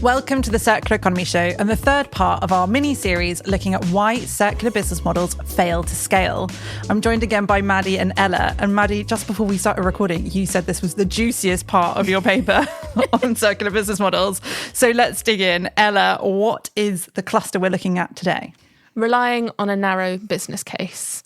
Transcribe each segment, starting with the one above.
Welcome to the Circular Economy Show and the third part of our mini-series looking at why circular business models fail to scale. I'm joined again by Maddy and Ella. And Maddy, just before we started recording, you said this was the juiciest part of your paper on circular business models. So let's dig in. Ella, what is the cluster we're looking at today? Relying on a narrow business case.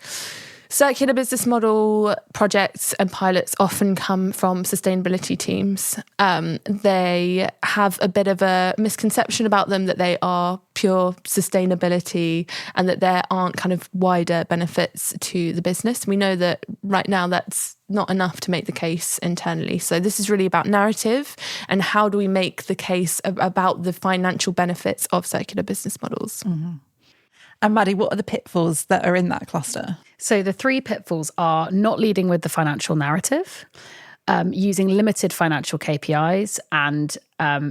Circular business model projects and pilots often come from sustainability teams. They have a bit of a misconception about them that they are pure sustainability and that there aren't kind of wider benefits to the business. We know that right now that's not enough to make the case internally. So this is really about narrative and how do we make the case about the financial benefits of circular business models. Mm-hmm. And Maddy, what are the pitfalls that are in that cluster? So the three pitfalls are not leading with the financial narrative, using limited financial KPIs, and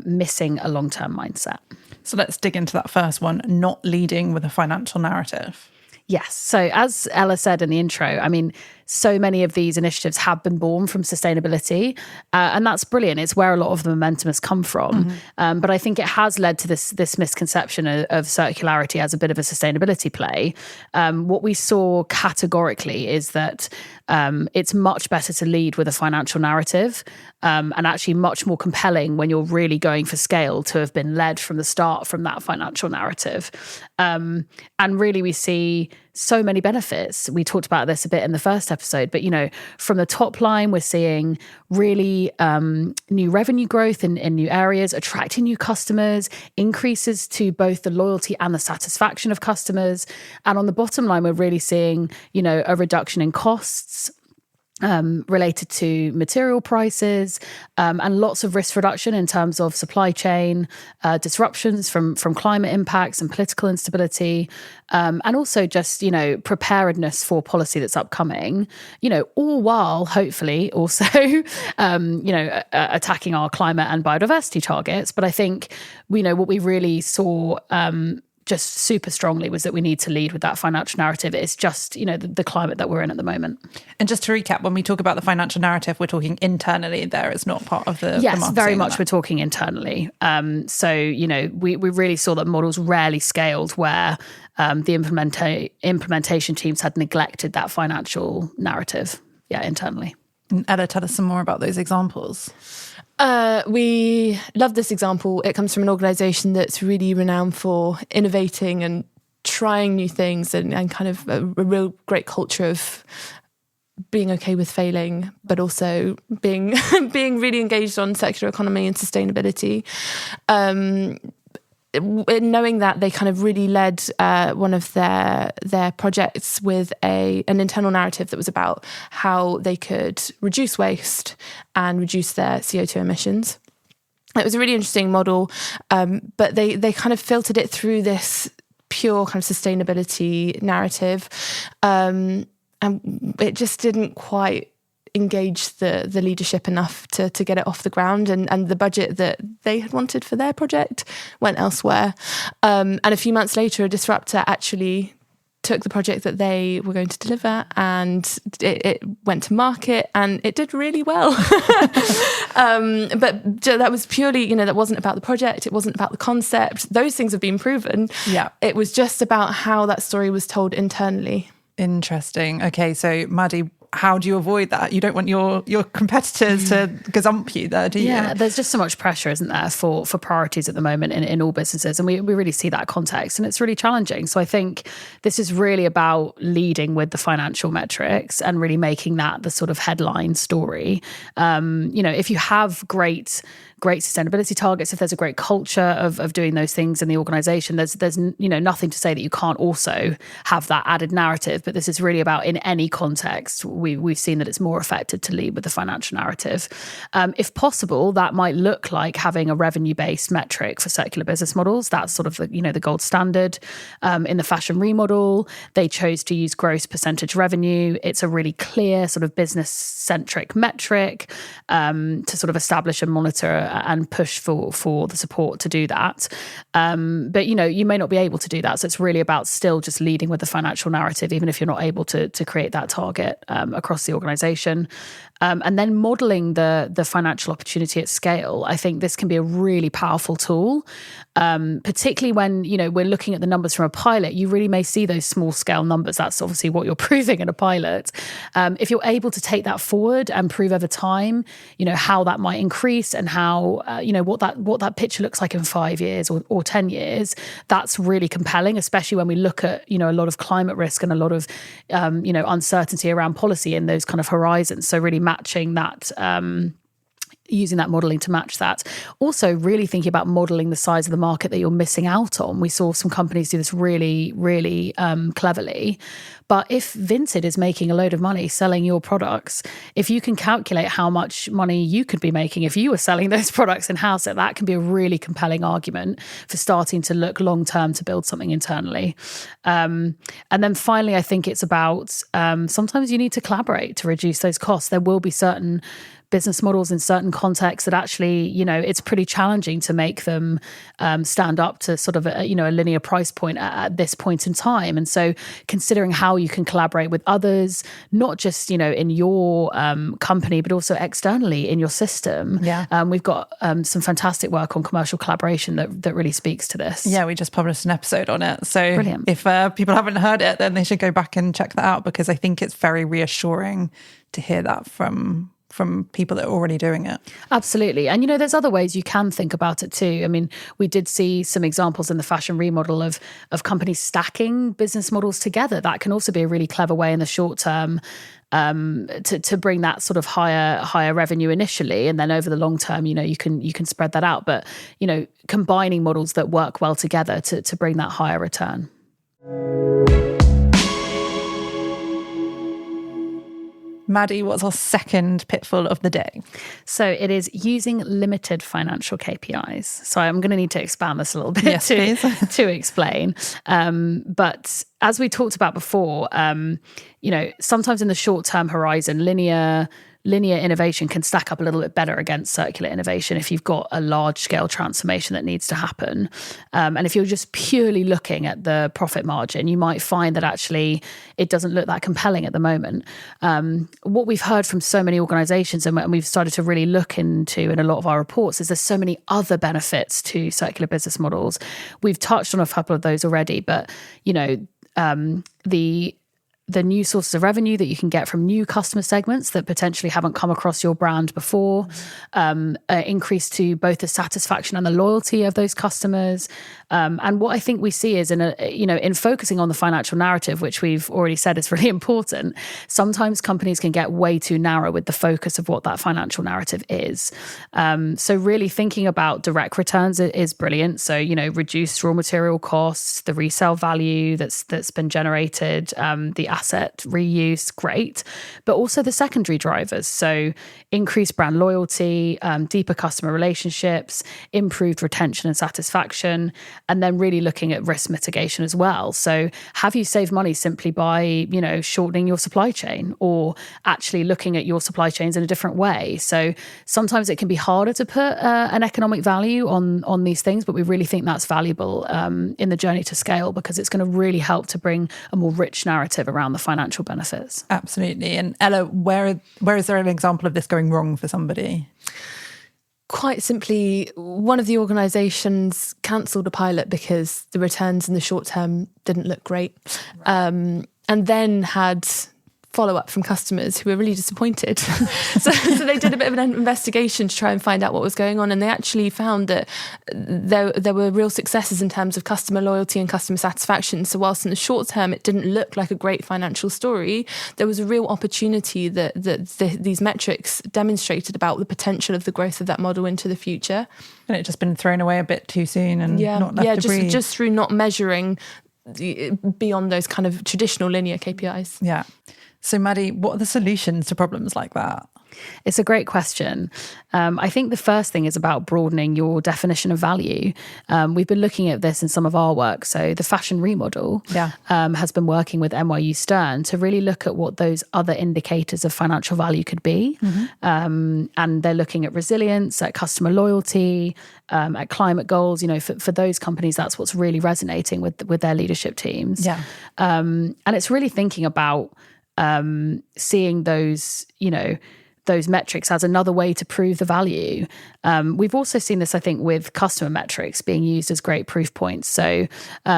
missing a long-term mindset. So let's dig into that first one, not leading with a financial narrative. Yes. So as Ella said in the intro, I mean, so many of these initiatives have been born from sustainability, and that's brilliant. It's where a lot of the momentum has come from. Mm-hmm. But I think it has led to this misconception of circularity as a bit of a sustainability play. What we saw categorically is that it's much better to lead with a financial narrative, and actually much more compelling when you're really going for scale to have been led from the start from that financial narrative. And really we see so many benefits. We talked about this a bit in the first episode, but, you know, from the top line, we're seeing really new revenue growth in new areas, attracting new customers, increases to both the loyalty and the satisfaction of customers. And on the bottom line, we're really seeing, you know, a reduction in costs, related to material prices, and lots of risk reduction in terms of supply chain disruptions from climate impacts and political instability, and also just, you know, preparedness for policy that's upcoming, you know, all while hopefully also, attacking our climate and biodiversity targets. But I think, you know, what we really saw just super strongly was that we need to lead with that financial narrative. It's just, you know, the climate that we're in at the moment. And just to recap, when we talk about the financial narrative, we're talking internally there. It's not part of the Yes, the very much we're talking internally. So, you know, we really saw that models rarely scaled where the implementation teams had neglected that financial narrative, internally. And Ella, tell us some more about those examples. We love this example. It comes from an organisation that's really renowned for innovating and trying new things and kind of a real great culture of being okay with failing, but also being really engaged on circular economy and sustainability. Knowing that, they kind of really led one of their projects with an internal narrative that was about how they could reduce waste and reduce their CO2 emissions. It was a really interesting model, but they kind of filtered it through this pure kind of sustainability narrative, and it just didn't quite engage the leadership enough to get it off the ground, and the budget that they had wanted for their project went elsewhere. And a few months later, a disruptor actually took the project that they were going to deliver and it went to market and it did really well. But that was purely, you know, that wasn't about the project. It wasn't about the concept. Those things have been proven. Yeah. It was just about how that story was told internally. Interesting. Okay, so Maddy, how do you avoid that? You don't want your competitors to gazump you there, do you? Yeah, there's just so much pressure, isn't there, for priorities at the moment in all businesses. And we really see that context and it's really challenging. So I think this is really about leading with the financial metrics and really making that the sort of headline story. You know, if you have great sustainability targets, if there's a great culture of doing those things in the organization, there's you know, nothing to say that you can't also have that added narrative. But this is really about, in any context, we've seen that it's more effective to lead with the financial narrative. If possible, that might look like having a revenue-based metric for circular business models. That's sort of the gold standard. In the fashion remodel, they chose to use gross percentage revenue. It's a really clear sort of business-centric metric to sort of establish and monitor and push for the support to do that. But, you know, you may not be able to do that. So it's really about still just leading with the financial narrative, even if you're not able to create that target across the organization. and then modeling the financial opportunity at scale, I think this can be a really powerful tool, particularly when, we're looking at the numbers from a pilot. You really may see those small scale numbers. That's obviously what you're proving in a pilot. If you're able to take that forward and prove over time, how that might increase and how, what that picture looks like in 5 years or 10 years, that's really compelling, especially when we look at, a lot of climate risk and a lot of, uncertainty around policy in those kind of horizons. So really matching that, using that modelling to match that. Also really thinking about modelling the size of the market that you're missing out on. We saw some companies do this really, really cleverly. But if Vinted is making a load of money selling your products, if you can calculate how much money you could be making if you were selling those products in-house, that can be a really compelling argument for starting to look long-term to build something internally. And then finally, I think it's about sometimes you need to collaborate to reduce those costs. There will be certain business models in certain contexts that actually, it's pretty challenging to make them stand up to sort of a linear price point at this point in time. And so considering how you can collaborate with others, not just, in your company, but also externally in your system. Yeah. We've got some fantastic work on commercial collaboration that really speaks to this. Yeah, we just published an episode on it. So brilliant. If people haven't heard it, then they should go back and check that out, because I think it's very reassuring to hear that from people that are already doing it. Absolutely. And, there's other ways you can think about it too. I mean, we did see some examples in the fashion remodel of companies stacking business models together. That can also be a really clever way in the short term to bring that sort of higher revenue initially, and then over the long term, you can spread that out. But, combining models that work well together to bring that higher return. Maddy, what's our second pitfall of the day? So it is using limited financial KPIs. So I'm going to need to expand this a little bit to explain. But as we talked about before, sometimes in the short-term horizon, linear innovation can stack up a little bit better against circular innovation if you've got a large-scale transformation that needs to happen. And if you're just purely looking at the profit margin, you might find that actually it doesn't look that compelling at the moment. What we've heard from so many organizations and we've started to really look into in a lot of our reports is there's so many other benefits to circular business models. We've touched on a couple of those already, but, the new sources of revenue that you can get from new customer segments that potentially haven't come across your brand before, increase to both the satisfaction and the loyalty of those customers. And what I think we see is in focusing on the financial narrative, which we've already said is really important, sometimes companies can get way too narrow with the focus of what that financial narrative is. So really thinking about direct returns is brilliant. So, reduced raw material costs, the resale value that's been generated, the asset reuse, great, but also the secondary drivers. So increased brand loyalty, deeper customer relationships, improved retention and satisfaction, and then really looking at risk mitigation as well. So have you saved money simply by, shortening your supply chain, or actually looking at your supply chains in a different way? So sometimes it can be harder to put an economic value on these things, but we really think that's valuable in the journey to scale, because it's going to really help to bring a more rich narrative around the financial benefits. Absolutely. And Ella, where is there an example of this going wrong for somebody? Quite simply, one of the organisations cancelled a pilot because the returns in the short term didn't look great, and then had follow-up from customers who were really disappointed. so they did a bit of an investigation to try and find out what was going on, and they actually found that there were real successes in terms of customer loyalty and customer satisfaction. So whilst in the short term it didn't look like a great financial story, there was a real opportunity that these metrics demonstrated about the potential of the growth of that model into the future. And it just been thrown away a bit too soon and not left to breathe. Just through not measuring beyond those kind of traditional linear KPIs. Yeah. So Maddy, what are the solutions to problems like that? It's a great question. I think the first thing is about broadening your definition of value. We've been looking at this in some of our work. So the fashion remodel has been working with NYU Stern to really look at what those other indicators of financial value could be. Mm-hmm. And they're looking at resilience, at customer loyalty, at climate goals. For those companies, that's what's really resonating with their leadership teams. Yeah. And it's really thinking about seeing those, those metrics as another way to prove the value. We've also seen this, I think, with customer metrics being used as great proof points. So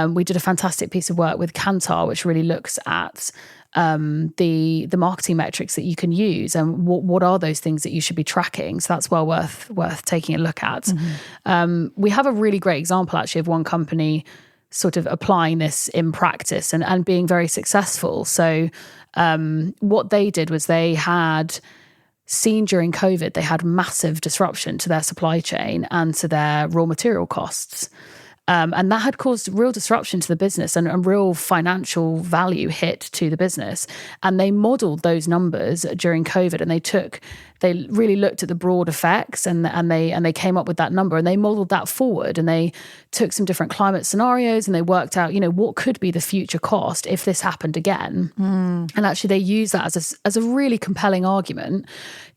we did a fantastic piece of work with Kantar, which really looks at the marketing metrics that you can use and what are those things that you should be tracking. So that's well worth taking a look at. We have a really great example actually of one company sort of applying this in practice and being very successful. So what they did was they had seen during COVID, they had massive disruption to their supply chain and to their raw material costs. And that had caused real disruption to the business and real financial value hit to the business. And they modeled those numbers during COVID, and they really looked at the broad effects and they came up with that number, and they modeled that forward, and they took some different climate scenarios and they worked out, what could be the future cost if this happened again. And actually they used that as a really compelling argument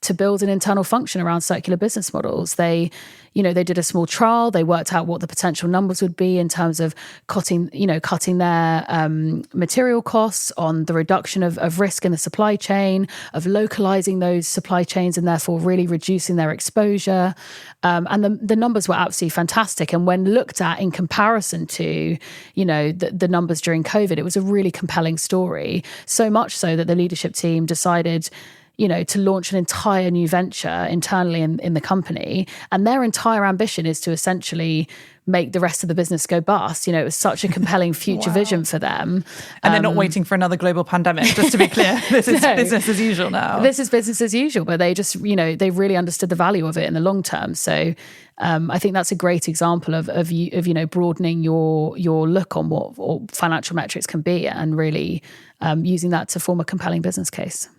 to build an internal function around circular business models. They did a small trial. They worked out what the potential numbers would be in terms of cutting their material costs, on the reduction of risk in the supply chain, of localizing those supply chains and therefore really reducing their exposure. And the numbers were absolutely fantastic. And when looked at in comparison to, the numbers during COVID, it was a really compelling story. So much so that the leadership team decided to launch an entire new venture internally in the company. And their entire ambition is to essentially make the rest of the business go bust. It was such a compelling future vision for them. And they're not waiting for another global pandemic, just to be clear. This is business as usual now. This is business as usual, but they just, they really understood the value of it in the long term. So I think that's a great example of broadening your look on what financial metrics can be and really using that to form a compelling business case.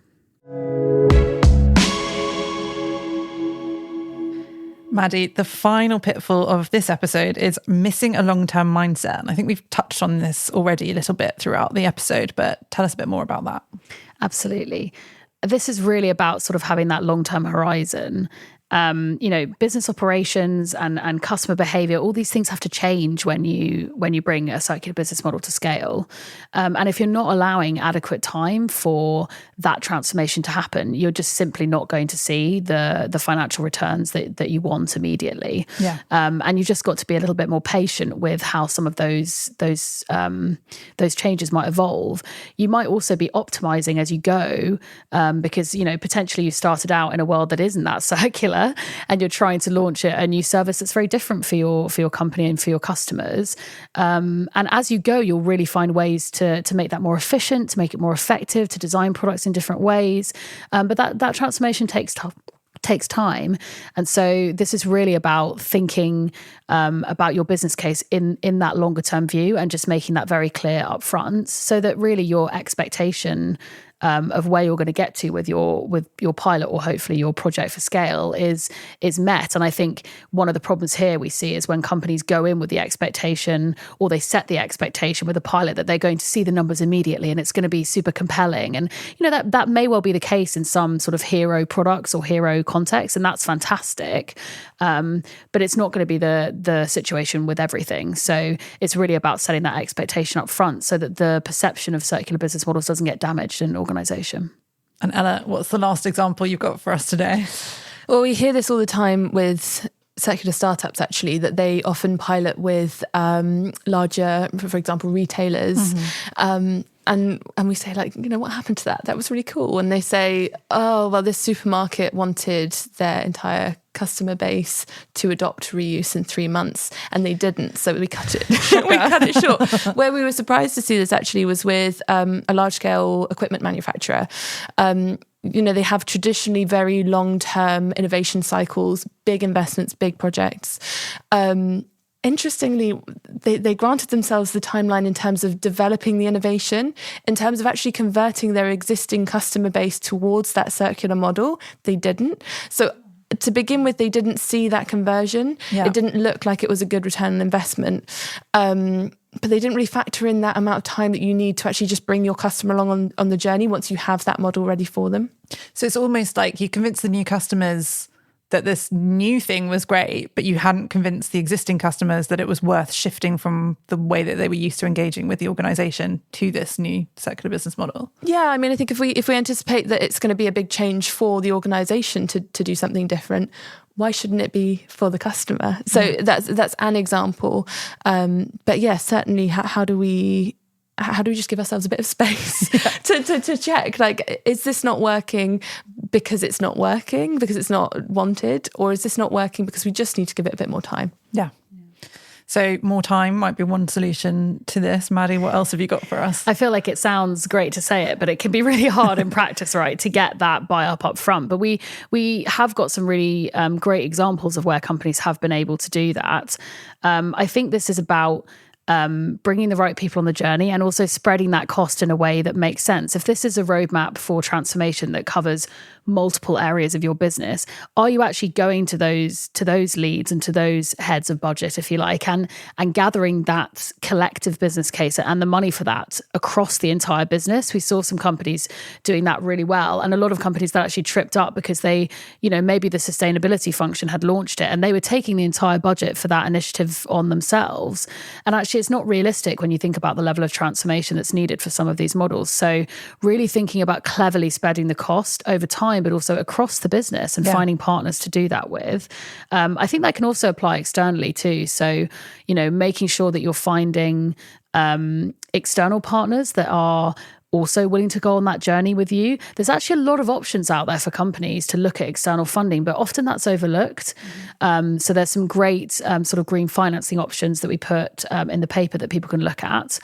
Maddy, the final pitfall of this episode is missing a long-term mindset. And I think we've touched on this already a little bit throughout the episode, but tell us a bit more about that. Absolutely. This is really about sort of having that long-term horizon. Business operations and customer behavior, all these things have to change when you bring a circular business model to scale. And if you're not allowing adequate time for that transformation to happen, you're just simply not going to see the financial returns that you want immediately. Yeah. And you've just got to be a little bit more patient with how some of those changes might evolve. You might also be optimizing as you go, because potentially you started out in a world that isn't that circular, and you're trying to launch a new service that's very different for your company and for your customers. And as you go, you'll really find ways to make that more efficient, to make it more effective, to design products in different ways. But that transformation takes time. And so this is really about thinking about your business case in that longer term view and just making that very clear up front so that really your expectation of where you're going to get to with your pilot or hopefully your project for scale is met. And I think one of the problems here we see is when companies go in with the expectation, or they set the expectation with a pilot that they're going to see the numbers immediately and it's going to be super compelling. And that may well be the case in some sort of hero products or hero context, and that's fantastic. But it's not going to be the situation with everything. So it's really about setting that expectation up front so that the perception of circular business models doesn't get damaged in an organization. And Ella, what's the last example you've got for us today? Well, we hear this all the time with circular startups, actually, that they often pilot with larger, for example, retailers. Mm-hmm. And we say, what happened to that? That was really cool. And they say, oh, well, this supermarket wanted their entire customer base to adopt reuse in 3 months, and they didn't. So we cut it. We cut it short. Where we were surprised to see this actually was with a large-scale equipment manufacturer. They have traditionally very long-term innovation cycles, big investments, big projects. Interestingly, they granted themselves the timeline in terms of developing the innovation, in terms of actually converting their existing customer base towards that circular model. They didn't. So to begin with, they didn't see that conversion. Yeah. It didn't look like it was a good return on investment. But they didn't really factor in that amount of time that you need to actually just bring your customer along on the journey once you have that model ready for them. So it's almost like you convince the new customers that this new thing was great, but you hadn't convinced the existing customers that it was worth shifting from the way that they were used to engaging with the organisation to this new circular business model. Yeah, I mean, I think if we anticipate that it's going to be a big change for the organisation to do something different, why shouldn't it be for the customer? So that's an example. But yeah, certainly, how do we just give ourselves a bit of space to check, like, is this not working because it's not working, because it's not wanted, or is this not working because we just need to give it a bit more time? Yeah. So more time might be one solution to this. Maddy, what else have you got for us? I feel like it sounds great to say it, but it can be really hard in practice, right, to get that buy up front. But we have got some really great examples of where companies have been able to do that. I think this is about bringing the right people on the journey and also spreading that cost in a way that makes sense. If this is a roadmap for transformation that covers multiple areas of your business, are you actually going to those leads and to those heads of budget, if you like, and gathering that collective business case and the money for that across the entire business? We saw some companies doing that really well, and a lot of companies that actually tripped up because they, maybe the sustainability function had launched it and they were taking the entire budget for that initiative on themselves. And actually it's not realistic when you think about the level of transformation that's needed for some of these models. So really thinking about cleverly spreading the cost over time, but also across the business and finding partners to do that with. I think that can also apply externally too. So, making sure that you're finding external partners that are also willing to go on that journey with you. There's actually a lot of options out there for companies to look at external funding, but often that's overlooked. So there's some great sort of green financing options that we put in the paper that people can look at.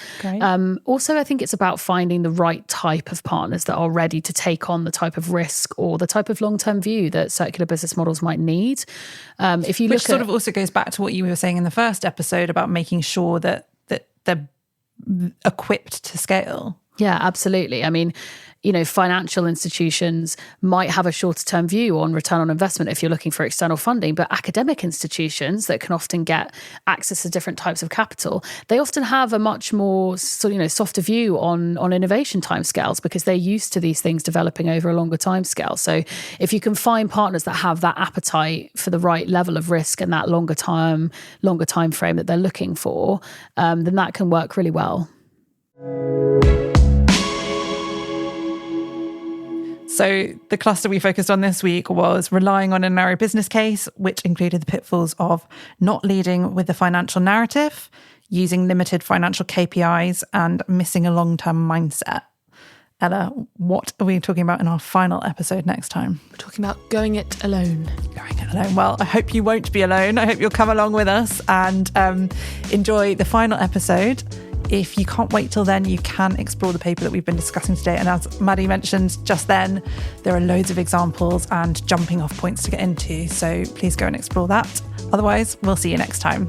Also, I think it's about finding the right type of partners that are ready to take on the type of risk or the type of long-term view that circular business models might need. Which sort of also goes back to what you were saying in the first episode about making sure that they're equipped to scale. Yeah, absolutely. I mean, financial institutions might have a shorter term view on return on investment if you're looking for external funding, but academic institutions that can often get access to different types of capital, they often have a much more softer view on innovation timescales because they're used to these things developing over a longer timescale. So if you can find partners that have that appetite for the right level of risk and that longer time frame that they're looking for, then that can work really well. So the cluster we focused on this week was relying on a narrow business case, which included the pitfalls of not leading with the financial narrative, using limited financial KPIs, and missing a long-term mindset. Ella, what are we talking about in our final episode next time? We're talking about going it alone. Going it alone. Well, I hope you won't be alone. I hope you'll come along with us and enjoy the final episode. If you can't wait till then, you can explore the paper that we've been discussing today. And as Maddy mentioned just then, there are loads of examples and jumping off points to get into. So please go and explore that. Otherwise, we'll see you next time.